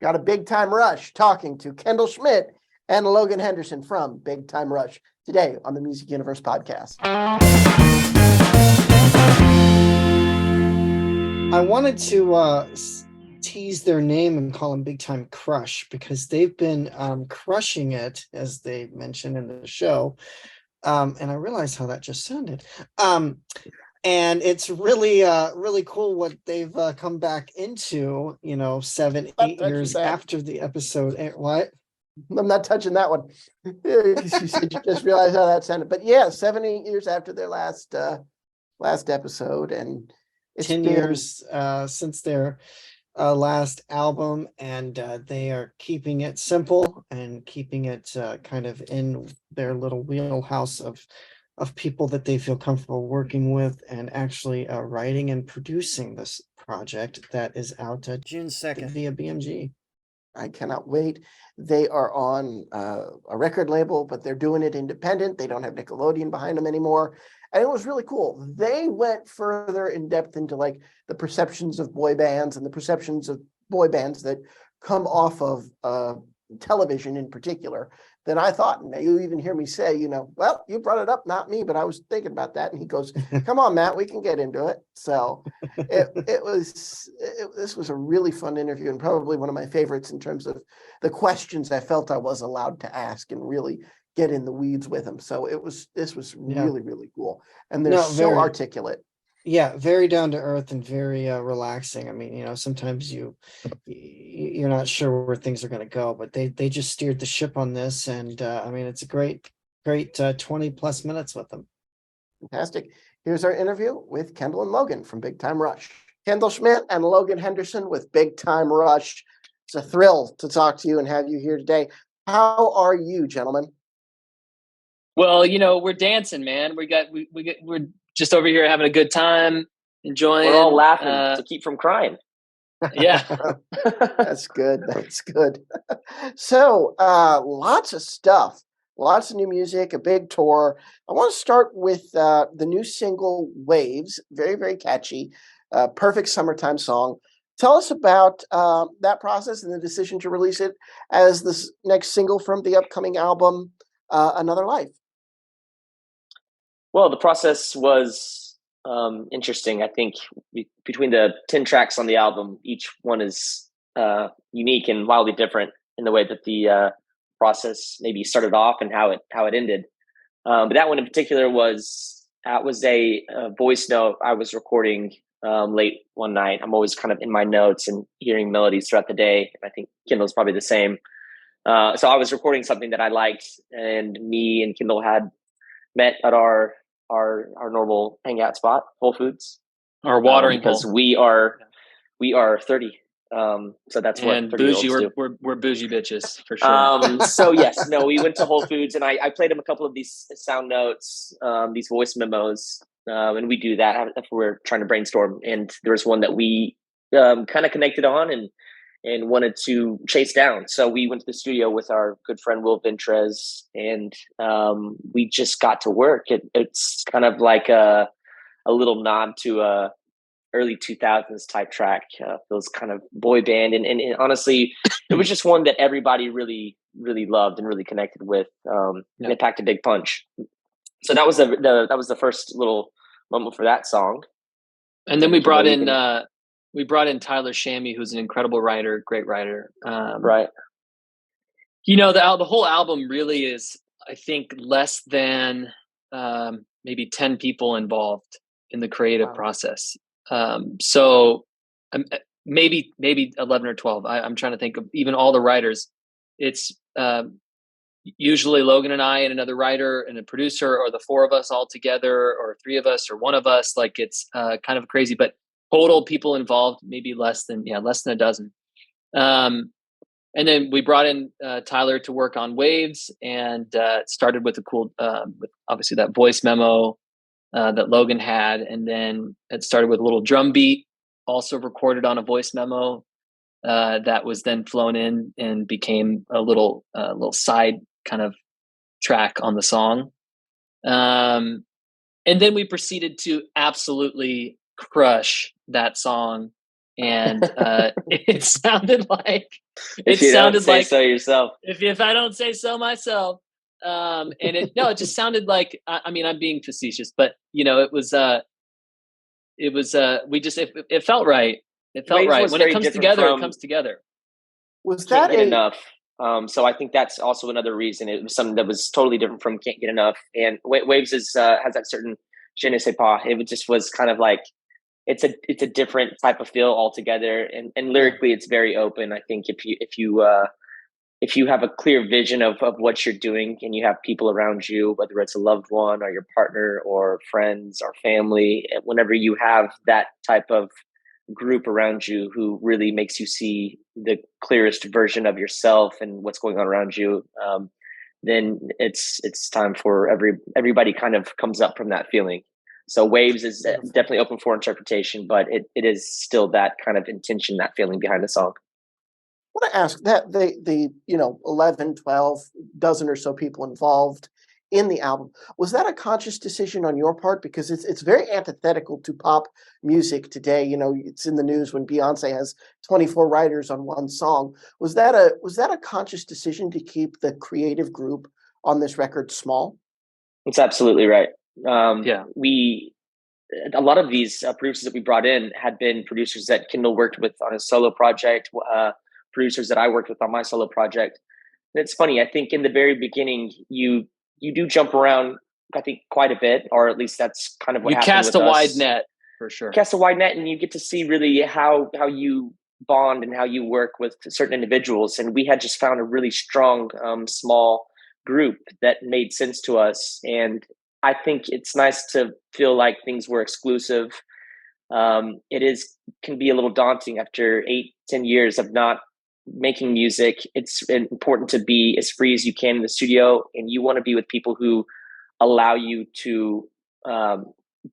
Got a Big Time Rush talking to Kendall Schmidt and Logan Henderson from Big Time Rush today on the Music Universe podcast. I wanted to tease their name and call them Big Time Crush because they've been crushing it, as they mentioned in the show. And I realized how that just sounded. And it's really, really cool what they've come back into, 7-8 years after the episode. What? I'm not touching that one. You said you just realized how that sounded. But yeah, 7-8 years after their last episode. And it's 10 years since their last album. And they are keeping it simple and keeping it kind of in their little wheelhouse of people that they feel comfortable working with, and actually writing and producing this project that is out June 2nd via BMG. I cannot wait. They are on a record label, but they're doing it independent. They don't have Nickelodeon behind them anymore. And it was really cool. They went further in depth into like the perceptions of boy bands and the perceptions of boy bands that come off of television in particular than I thought. And you even hear me say, well, you brought it up, not me, but I was thinking about that. And he goes, come on, Matt, we can get into it. So this was a really fun interview and probably one of my favorites in terms of the questions I felt I was allowed to ask and really get in the weeds with him. So this was really, really cool. And they're so articulate. Yeah, very down to earth and very relaxing. I mean, sometimes you're not sure where things are going to go, but they just steered the ship on this, and it's a great 20 plus minutes with them. Fantastic. Here's our interview with Kendall and Logan from Big Time Rush. Kendall Schmidt and Logan Henderson with Big Time Rush. It's a thrill to talk to you and have you here today. How are you, gentlemen? Well, we're dancing, man. We're just over here having a good time, enjoying. We're all laughing to keep from crying. Yeah. That's good. That's good. So lots of stuff, lots of new music, a big tour. I want to start with the new single, Waves. Very, very catchy. Perfect summertime song. Tell us about that process and the decision to release it as this next single from the upcoming album, Another Life. Well, the process was interesting. I think between the 10 tracks on the album, each one is unique and wildly different in the way that the process maybe started off and how it ended. But that one in particular was a voice note I was recording late one night. I'm always kind of in my notes and hearing melodies throughout the day. I think Kendall's probably the same. So I was recording something that I liked, and me and Kendall had met at our normal hangout spot, Whole Foods, our watering because hole. we are 30. So that's what and bougie. We're bougie bitches for sure. So yes, no, we went to Whole Foods and I played him a couple of these sound notes, these voice memos, and we do that if we're trying to brainstorm. And there was one that we kind of connected on and wanted to chase down. So we went to the studio with our good friend Will Ventrez, and we just got to work. It's kind of like a little nod to a early 2000s type track, those kind of boy band. And honestly, it was just one that everybody really, really loved and really connected with. And it packed a big punch. So that was the first little moment for that song. And then we brought in Tyler Shammy, who's an incredible writer, great writer. Right. The whole album really is, I think, less than maybe 10 people involved in the creative process. So maybe 11 or 12. I'm trying to think of even all the writers. It's usually Logan and I and another writer and a producer, or the four of us all together, or three of us or one of us. Like, it's kind of crazy, but total people involved, maybe less than a dozen. And then we brought in Tyler to work on Waves, and it started with with obviously that voice memo that Logan had. And then it started with a little drum beat, also recorded on a voice memo that was then flown in and became a little side kind of track on the song. And then we proceeded to absolutely crush that song and it sounded like If you don't say so yourself. If I don't say so myself. And it just sounded like, I mean, I'm being facetious, but it was it felt right. It felt Waves right. was When it very comes different together, it from comes together. Was Can't that Get a Enough. So I think that's also another reason. It was something that was totally different from Can't Get Enough. And Waves has that certain je ne sais pas. It just was kind of like it's a different type of feel altogether. And lyrically, it's very open. I think if you have a clear vision of what you're doing and you have people around you, whether it's a loved one or your partner or friends or family, whenever you have that type of group around you who really makes you see the clearest version of yourself and what's going on around you, then it's time for everybody kind of comes up from that feeling. So Waves is definitely open for interpretation, but it is still that kind of intention, that feeling behind the song. I want to ask that the 11, 12 dozen or so people involved in the album, was that a conscious decision on your part? Because it's very antithetical to pop music today. It's in the news when Beyonce has 24 writers on one song. Was that a conscious decision to keep the creative group on this record small? That's absolutely right. Yeah. A lot of these producers that we brought in had been producers that Kendall worked with on his solo project, producers that I worked with on my solo project. And it's funny, I think in the very beginning, you do jump around, I think, quite a bit, or at least that's kind of what happened cast with a us. wide net, for sure. Cast a wide net, and you get to see really how you bond and how you work with certain individuals. And we had just found a really strong, small group that made sense to us. And I think it's nice to feel like things were exclusive. It can be a little daunting after 8-10 years of not making music. It's important to be as free as you can in the studio, and you want to be with people who allow you to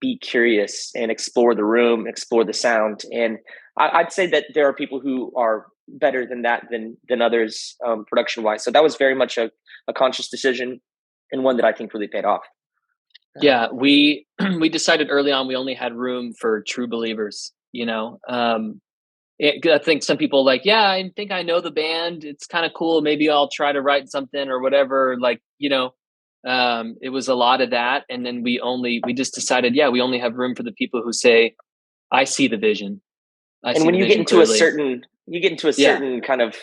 be curious and explore the room, explore the sound. And I'd say that there are people who are better than that than others, production wise. So that was very much a conscious decision, and one that I think really paid off. Yeah, we decided early on we only had room for true believers. I think some people I think I know the band. It's kind of cool. Maybe I'll try to write something or whatever. It was a lot of that. And then we just decided, we only have room for the people who say, I see the vision. And when you get into a certain kind of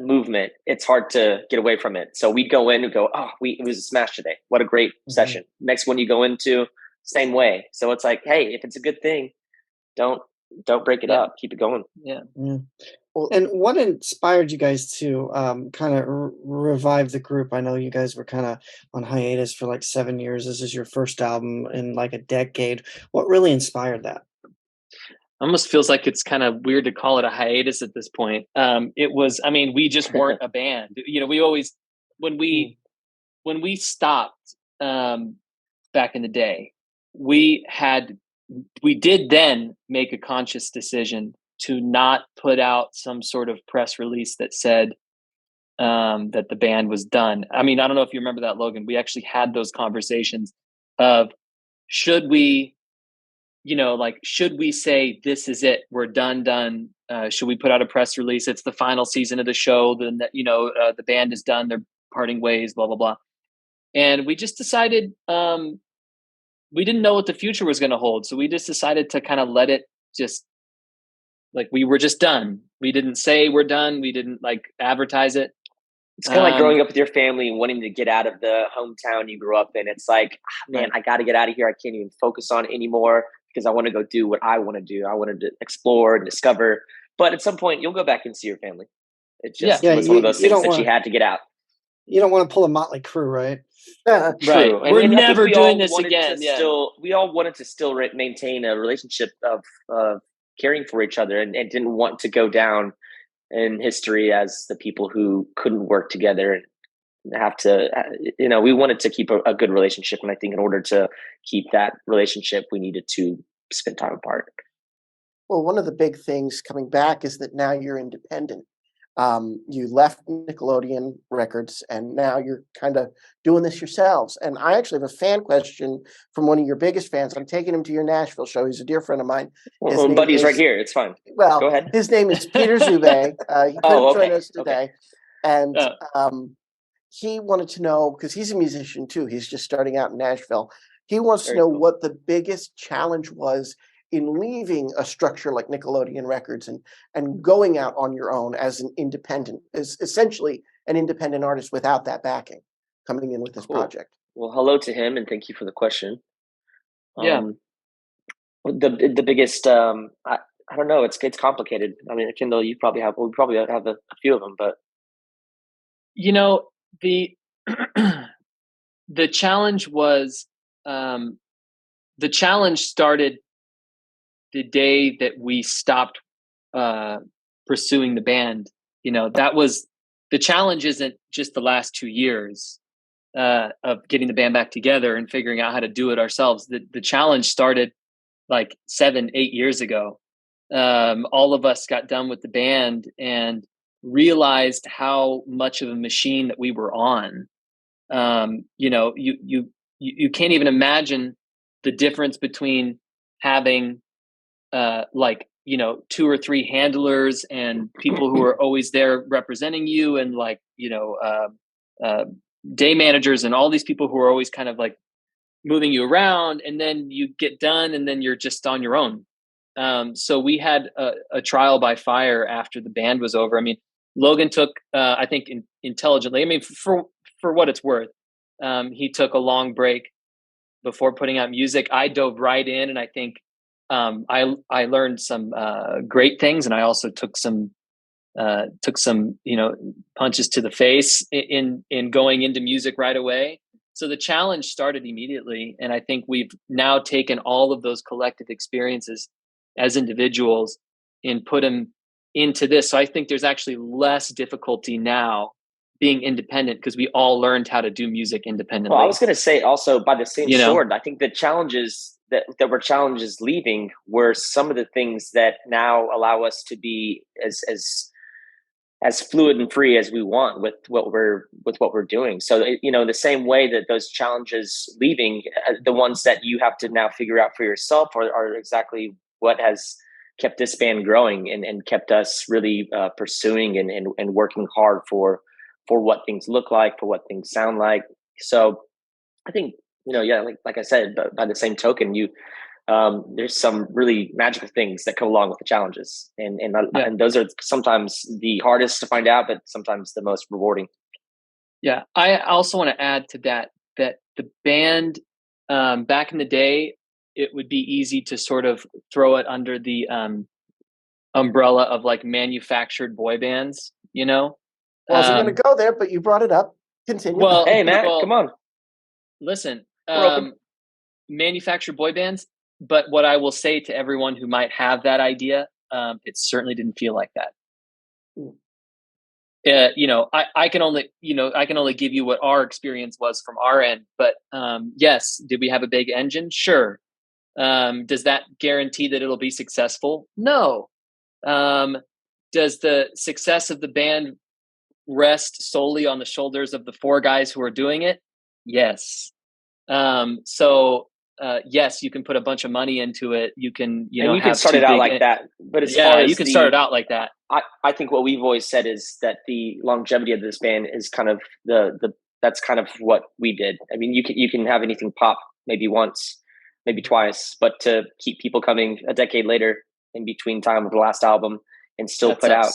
movement, it's hard to get away from it. So we'd go in and go, it was a smash today. What a great session. Next one you go into, same way. So it's like, hey, if it's a good thing, don't break it up. Keep it going. Yeah. Well, and what inspired you guys to kind of revive the group? I know you guys were kind of on hiatus for like 7 years. This is your first album in like a decade. What really inspired that? Almost feels like it's kind of weird to call it a hiatus at this point. We just weren't a band. We always, when we stopped back in the day, we did then make a conscious decision to not put out some sort of press release that said that the band was done. I mean, I don't know if you remember that, Logan. We actually had those conversations of should we say this is it, we're done? Should we put out a press release? It's the final season of the show. Then the band is done. They're parting ways. Blah blah blah. And we just decided we didn't know what the future was going to hold, so we just decided to kind of let it just we were just done. We didn't say we're done. We didn't advertise it. It's kind of like growing up with your family and wanting to get out of the hometown you grew up in. It's like, man, I got to get out of here. I can't even focus on it anymore because I want to go do what I want to do. I wanted to explore and discover. But at some point, you'll go back and see your family. It just was one of those things that you had to get out. You don't want to pull a Motley Crue, right? Right. And we're never doing this again. We all wanted to still maintain a relationship of caring for each other and didn't want to go down in history as the people who couldn't work together and have to, we wanted to keep a good relationship. And I think in order to keep that relationship, we needed to spend time apart. Well, one of the big things coming back is that now you're independent. You left Nickelodeon Records, and now you're kind of doing this yourselves. And I actually have a fan question from one of your biggest fans. I'm taking him to your Nashville show. He's a dear friend of mine. Well, buddy's right here. It's fine. Well, go ahead. His name is Peter Zube. He couldn't join us today. And he wanted to know, because he's a musician too, he's just starting out in Nashville. He wants to know what the biggest challenge was in leaving a structure like Nickelodeon Records and going out on your own as an independent, as essentially an independent artist without that backing, coming in with this project. Well, hello to him, and thank you for the question. Yeah. The biggest, I don't know. It's complicated. I mean, Kendall, we probably have a few of them, but the the challenge was the challenge started the day that we stopped pursuing the band. That was the challenge. Isn't just the last 2 years of getting the band back together and figuring out how to do it ourselves. The challenge started like 7-8 years ago. All of us got done with the band and realized how much of a machine that we were on. You can't even imagine the difference between having 2 or 3 handlers and people who are always there representing you, and day managers and all these people who are always kind of like moving you around, and then you get done and then you're just on your own. So we had a trial by fire after the band was over. I mean, Logan took, I think intelligently, I mean, for what it's worth, he took a long break before putting out music. I dove right in, and I think I learned some great things, and I also took some punches to the face in going into music right away. So the challenge started immediately, and I think we've now taken all of those collective experiences as individuals and put them into this. So I think there's actually less difficulty now being independent because we all learned how to do music independently. Well, I was going to say also, by the same sword, I think the challenges that were challenges leaving were some of the things that now allow us to be as fluid and free as we want with what we're doing. So, the same way that those challenges leaving, the ones that you have to now figure out for yourself are exactly what has kept this band growing and kept us really pursuing and working hard for what things look like, for what things sound like. So I think, like I said, but by the same token, there's some really magical things that come along with the challenges. And those are sometimes the hardest to find out, but sometimes the most rewarding. Yeah. I also want to add to that the band, back in the day, it would be easy to sort of throw it under the umbrella of like manufactured boy bands, Wasn't going to go there, but you brought it up. Continue. Well, hey, Matt, come on. Listen, manufactured boy bands. But what I will say to everyone who might have that idea, it certainly didn't feel like that. I can only give you what our experience was from our end. But yes, did we have a big engine? Sure. Does that guarantee that it'll be successful? No. Does the success of the band rest solely on the shoulders of the 4 guys who are doing it? Yes. Yes, you can put a bunch of money into it. You can, and you can start it out like that. But as far as you can start it out like that. I think what we've always said is that the longevity of this band is kind of that's kind of what we did. I mean, you can have anything pop maybe once, maybe twice, but to keep people coming a decade later in between time of the last album and still put out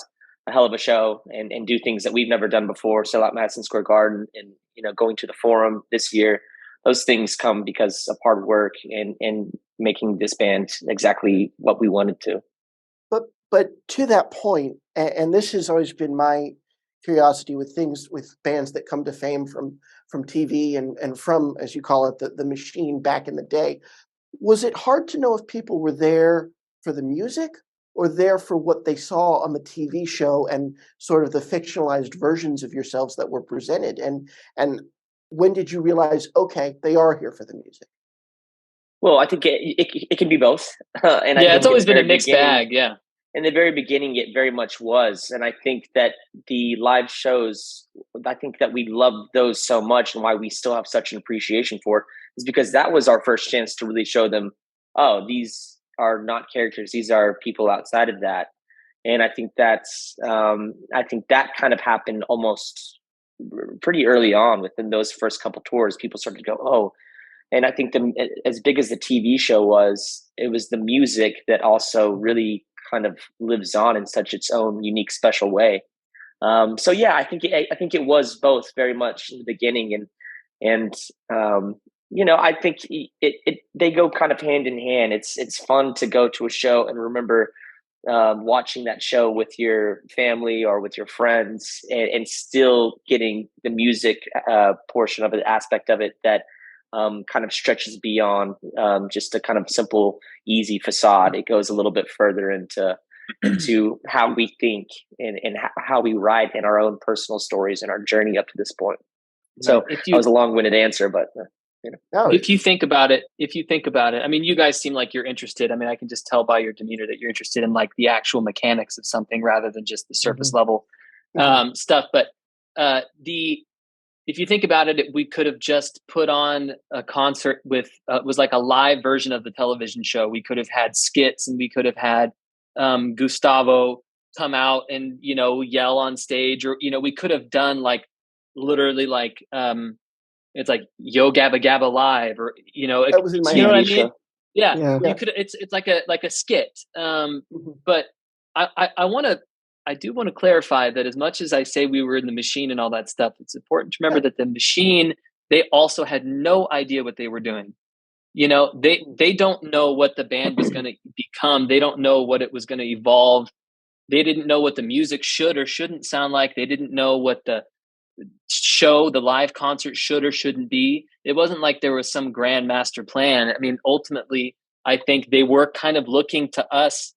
a hell of a show and do things that we've never done before, sell out Madison Square Garden and going to the Forum this year. Those things come because of hard work and making this band exactly what we wanted to. But to that point, and this has always been my curiosity with bands that come to fame from TV and from, as you call it, the machine back in the day. Was it hard to know if people were there for the music or there for what they saw on the TV show and sort of the fictionalized versions of yourselves that were presented? And when did you realize, okay, they are here for the music? Well, I think it can be both. It's always been a mixed bag. Yeah. in the very beginning, it very much was. And I think that the live shows, I think that we love those so much, and why we still have such an appreciation for it is because that was our first chance to really show them, oh, these are not characters, these are people outside of that. And I think I think that kind of happened almost pretty early on within those first couple tours. People started to go, oh, and I think as big as the TV show was, it was the music that also really kind of lives on in such its own unique, special way. So yeah, I think it was both very much in the beginning, and I think they go kind of hand in hand. It's fun to go to a show and remember watching that show with your family or with your friends, and still getting the music portion of it, aspect of it that kind of stretches beyond just a kind of simple, easy facade. It goes a little bit further into how we think and how we write in our own personal stories and our journey up to this point. So that was a long-winded answer, but if you think about it, I mean, you guys seem like you're interested. I mean, I can just tell by your demeanor that you're interested in like the actual mechanics of something rather than just the surface level stuff. But if you think about it, we could have just put on a concert with it was like a live version of the television show. We could have had skits, and we could have had Gustavo come out and yell on stage, or we could have done like literally like it's like Yo Gabba Gabba Live, or that was in my what I mean? show. Yeah. You could. It's like a skit. But I do want to clarify that as much as I say we were in the machine and all that stuff, it's important to remember that the machine, they also had no idea what they were doing. They don't know what the band was going to become. They don't know what it was going to evolve. They didn't know what the music should or shouldn't sound like. They didn't know what the live concert should or shouldn't be. It wasn't like there was some grand master plan. I mean, ultimately, I think they were kind of looking to us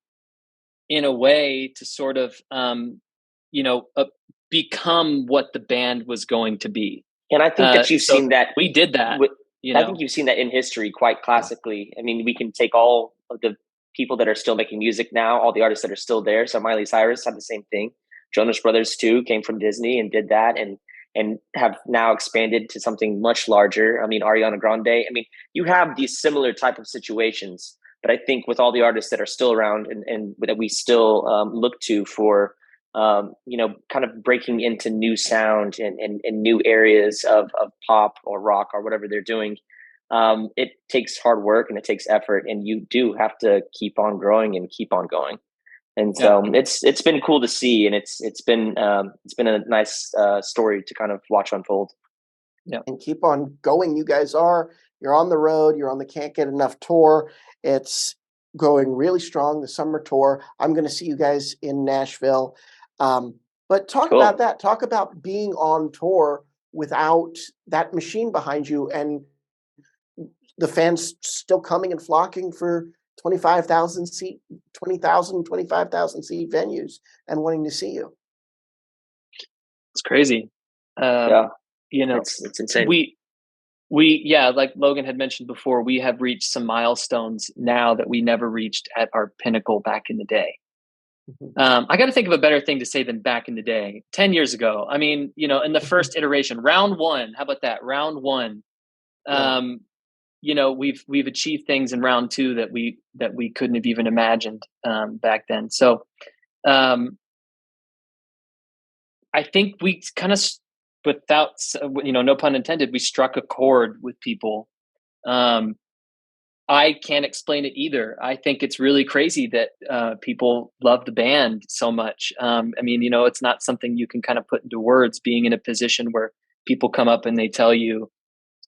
in a way to sort of, become what the band was going to be. And I think that you've seen that. We did that. I think you've seen that in history quite classically. I mean, we can take all of the people that are still making music now, all the artists that are still there. So Miley Cyrus had the same thing. Jonas Brothers too came from Disney and did that, and have now expanded to something much larger. I mean, Ariana Grande. I mean, you have these similar type of situations. But I think with all the artists that are still around and that we still look to for, kind of breaking into new sound and new areas of pop or rock or whatever they're doing, it takes hard work and it takes effort, and you do have to keep on growing and keep on going. And so it's been cool to see, and it's been a nice story to kind of watch unfold. Yeah, and keep on going. You guys you're on the road. You're on the Can't Get Enough tour. It's going really strong. The summer tour. I'm going to see you guys in Nashville. But talk about that. Talk about being on tour without that machine behind you, and the fans still coming and flocking for 25,000 seat venues and wanting to see you. It's crazy. It's insane. We like Logan had mentioned before, we have reached some milestones now that we never reached at our pinnacle back in the day. I got to think of a better thing to say than back in the day. 10 years ago. I mean, in the first iteration, round one, how about that? Round one. We've achieved things in round two that we couldn't have even imagined back then. So I think we kind of, without no pun intended, we struck a chord with people. I can't explain it either. I think it's really crazy that people love the band so much. I mean, it's not something you can kind of put into words, being in a position where people come up and they tell you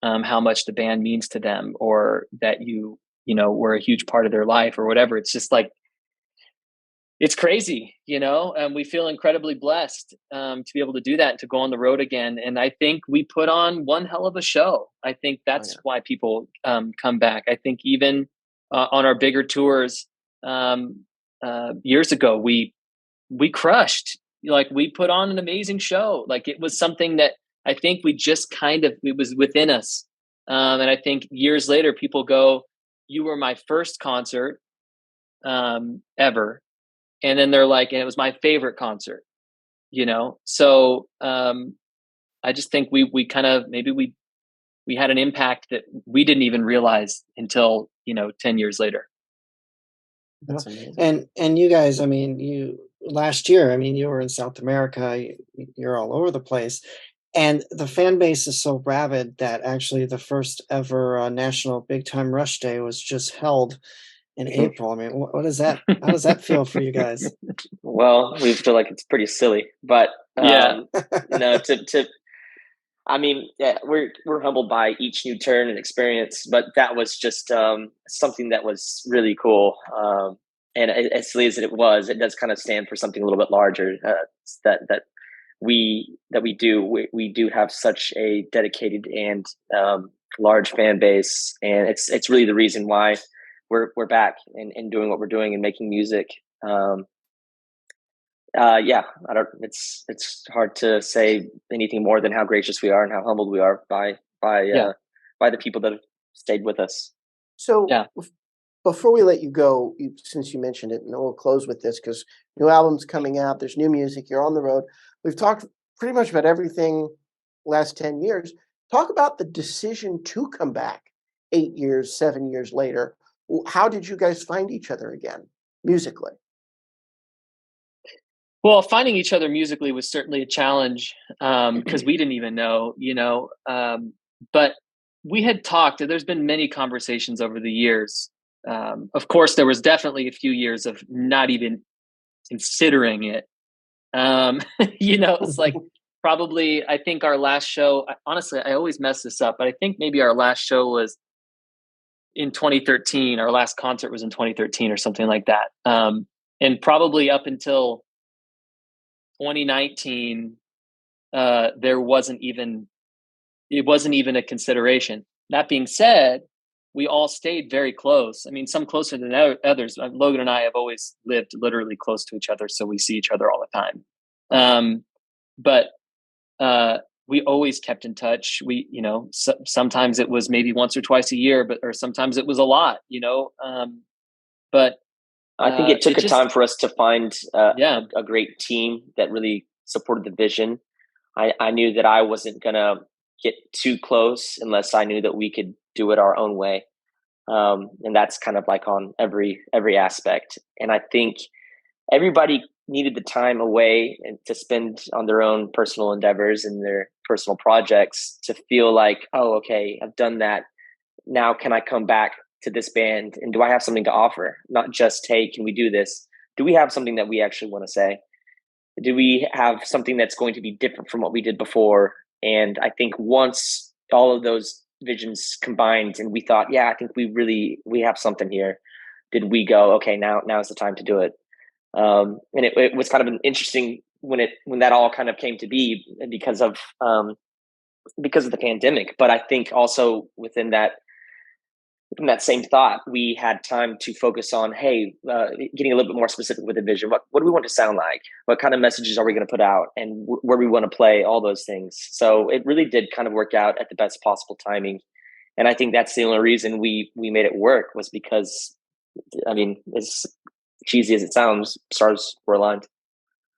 how much the band means to them, or that you were a huge part of their life or whatever. It's just like, it's crazy, and we feel incredibly blessed to be able to do that and to go on the road again. And I think we put on one hell of a show. I think that's why people come back. I think even on our bigger tours years ago, we crushed. Like, we put on an amazing show. Like, it was something that I think we just it was within us. And I think years later, people go, "You were my first concert ever. and then they're like, and it was my favorite concert, you know? So, I just think we kind of, maybe we had an impact that we didn't even realize until, 10 years later. That's amazing. And you guys, I mean, you last year, I mean, you were in South America, you're all over the place. And the fan base is so rabid that actually the first ever National Big Time Rush Day was just held in April. I mean, what is that? How does that feel for you guys? Well, we feel like it's pretty silly, but Yeah. I mean, yeah, we're humbled by each new turn and experience, but that was just something that was really cool. And as silly as it was, it does kind of stand for something a little bit larger. That we do. We do have such a dedicated and large fan base, and it's really the reason why we're back and doing what we're doing and making music. Yeah, I don't. It's hard to say anything more than how gracious we are and how humbled we are by the people that have stayed with us. So Yeah. before we let you go, since you mentioned it, and we'll close with this because new albums coming out, there's new music, you're on the road. We've talked pretty much about everything last 10 years. Talk about the decision to come back 8 years, 7 years later. How did you guys find each other again musically? Well, finding each other musically was certainly a challenge because we didn't even know, but we had talked. There's been many conversations over the years. Of course, there was definitely a few years of not even considering it. It's like probably, I think our last show, honestly, I always mess this up, but I think maybe our last show was in 2013. Our last concert was in 2013 or something like that. And probably up until 2019, it wasn't even a consideration. That being said, we all stayed very close. I mean, some closer than others. Logan and I have always lived literally close to each other, so we see each other all the time. But we always kept in touch. We, sometimes it was maybe once or twice a year, or sometimes it was a lot, but I think it took time for us to find a great team that really supported the vision. I knew that I wasn't going to get too close unless I knew that we could do it our own way. And that's kind of like on every aspect. And I think everybody needed the time away and to spend on their own personal endeavors and their personal projects to feel like, oh, okay, I've done that. Now can I come back to this band and do I have something to offer? Not just, hey, can we do this? Do we have something that we actually want to say? Do we have something that's going to be different from what we did before? And I think once all of those visions combined and we thought, yeah, I think we have something here. Did we go, okay, now is the time to do it. And it was kind of an interesting when that all kind of came to be because of the pandemic. But I think also within that same thought, we had time to focus on, hey, getting a little bit more specific with the vision. What do we want to sound like? What kind of messages are we going to put out, and where we want to play? All those things. So it really did kind of work out at the best possible timing, and I think that's the only reason we made it work was because, I mean, as cheesy as it sounds, stars were aligned.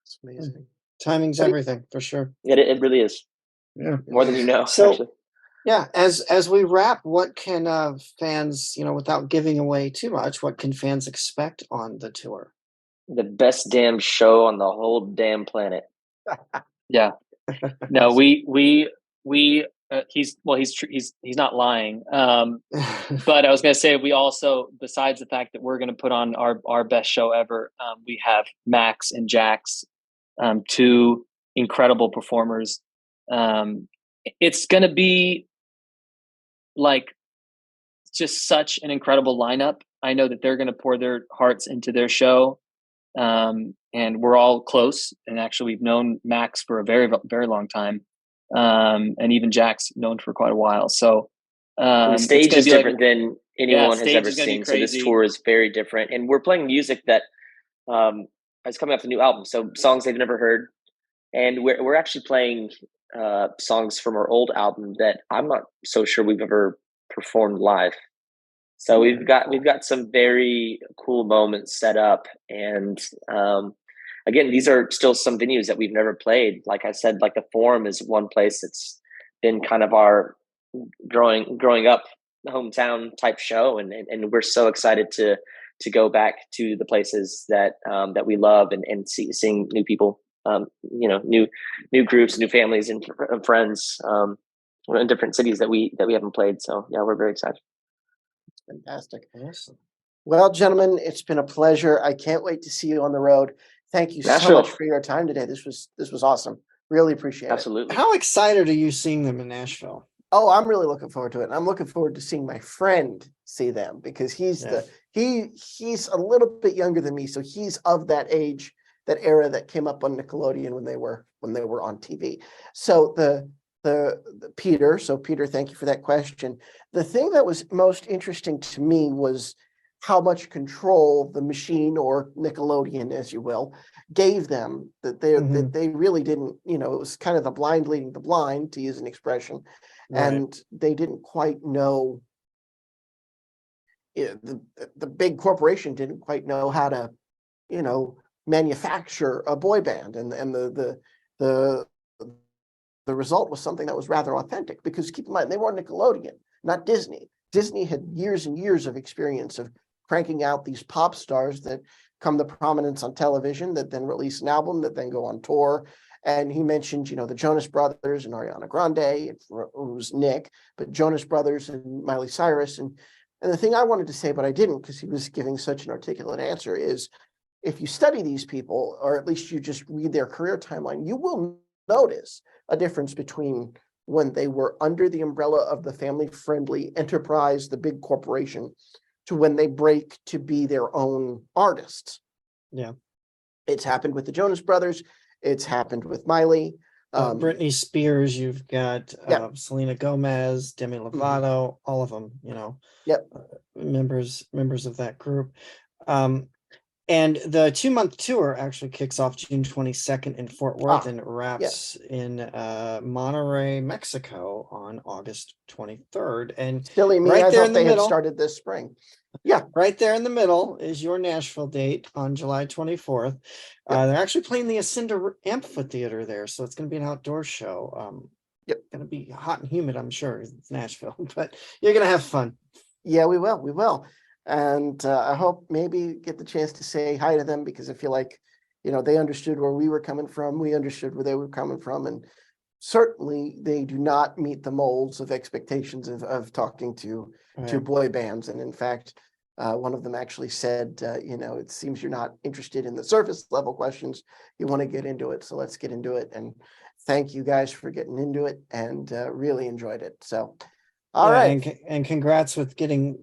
It's amazing. Timing's everything, for sure. It really is. Yeah, more than you know. So. Actually. Yeah, as we wrap, what can fans, without giving away too much, what can fans expect on the tour? The best damn show on the whole damn planet. Yeah. No, he's not lying. But I was going to say, we also, besides the fact that we're going to put on our best show ever, we have Max and Jax, two incredible performers. It's going to be like just such an incredible lineup. I know that they're going to pour their hearts into their show. And we're all close. And actually we've known Max for a very, very long time. And even Jack's known for quite a while. So, the stage is different than anyone has ever seen. So this tour is very different. And we're playing music that, is coming off the new album. So songs they've never heard. And we're actually playing songs from our old album that I'm not so sure we've ever performed live. So we've got some very cool moments set up, and again, these are still some venues that we've never played. Like I said, like the Forum is one place that's been kind of our growing up hometown type show, and we're so excited to go back to the places that that we love, and seeing new people, new groups, new families, and friends in different cities that we haven't played. So yeah, we're very excited. Fantastic. Awesome. Well, gentlemen, it's been a pleasure. I can't wait to see you on the road. Thank you so Nashville. much for your time today. This was awesome. Really appreciate it. Absolutely. How excited are you seeing them in Nashville? Oh, I'm really looking forward to it. And I'm looking forward to seeing my friend see them, because he's he's a little bit younger than me, so he's of that age, that era that came up on Nickelodeon when they were on TV. So the Peter, thank you for that question. The thing that was most interesting to me was how much control the machine, or Nickelodeon, as you will, gave them, that they really didn't, it was kind of the blind leading the blind, to use an expression. Right. And they didn't quite know, the big corporation didn't quite know how to, manufacture a boy band, and the result was something that was rather authentic, because keep in mind, they were Nickelodeon, not Disney. Disney had years and years of experience of cranking out these pop stars that come to prominence on television, that then release an album, that then go on tour. And he mentioned, the Jonas Brothers and Ariana Grande, who's Nick, but Jonas Brothers and Miley Cyrus. And the thing I wanted to say, but I didn't, because he was giving such an articulate answer, is if you study these people, or at least you just read their career timeline, you will notice a difference between when they were under the umbrella of the family-friendly enterprise, the big corporation, to when they break to be their own artists. Yeah. It's happened with the Jonas Brothers. It's happened with Miley. Britney Spears, you've got Selena Gomez, Demi Lovato, all of them, Yep. members of that group. And the 2-month tour actually kicks off June 22nd in Fort Worth and wraps in Monterrey, Mexico on August 23rd. And silly me, I thought they had started this spring. Yeah. Right there in the middle is your Nashville date on July 24th. They're actually playing the Ascenda Amphitheater there, so it's going to be an outdoor show. Going to be hot and humid, I'm sure. It's Nashville, but you're going to have fun. Yeah, we will. And I hope maybe get the chance to say hi to them, because I feel like, they understood where we were coming from. We understood where they were coming from. And certainly they do not meet the molds of expectations of talking to boy bands. And in fact, one of them actually said, it seems you're not interested in the surface level questions. You want to get into it. So let's get into it. And thank you guys for getting into it, and really enjoyed it. So, all right. And congrats with getting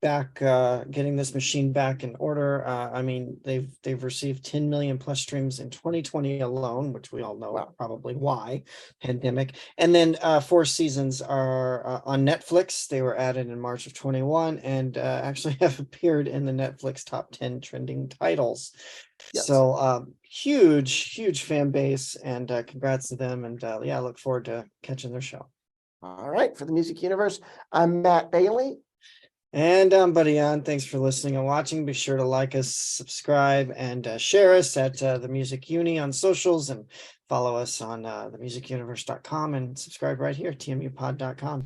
this machine back in order. I mean, they've received 10 million plus streams in 2020 alone, which we all know probably why, pandemic. And then 4 seasons are on Netflix. They were added in March of 21, and actually have appeared in the Netflix top 10 trending titles. Yes. So huge fan base, and congrats to them. And I look forward to catching their show. All right, for the Music Universe, I'm Matt Bailey. And I'm Buddy On. Thanks for listening and watching. Be sure to like us, subscribe, and share us at the Music Uni on socials, and follow us on themusicuniverse.com, and subscribe right here, tmupod.com.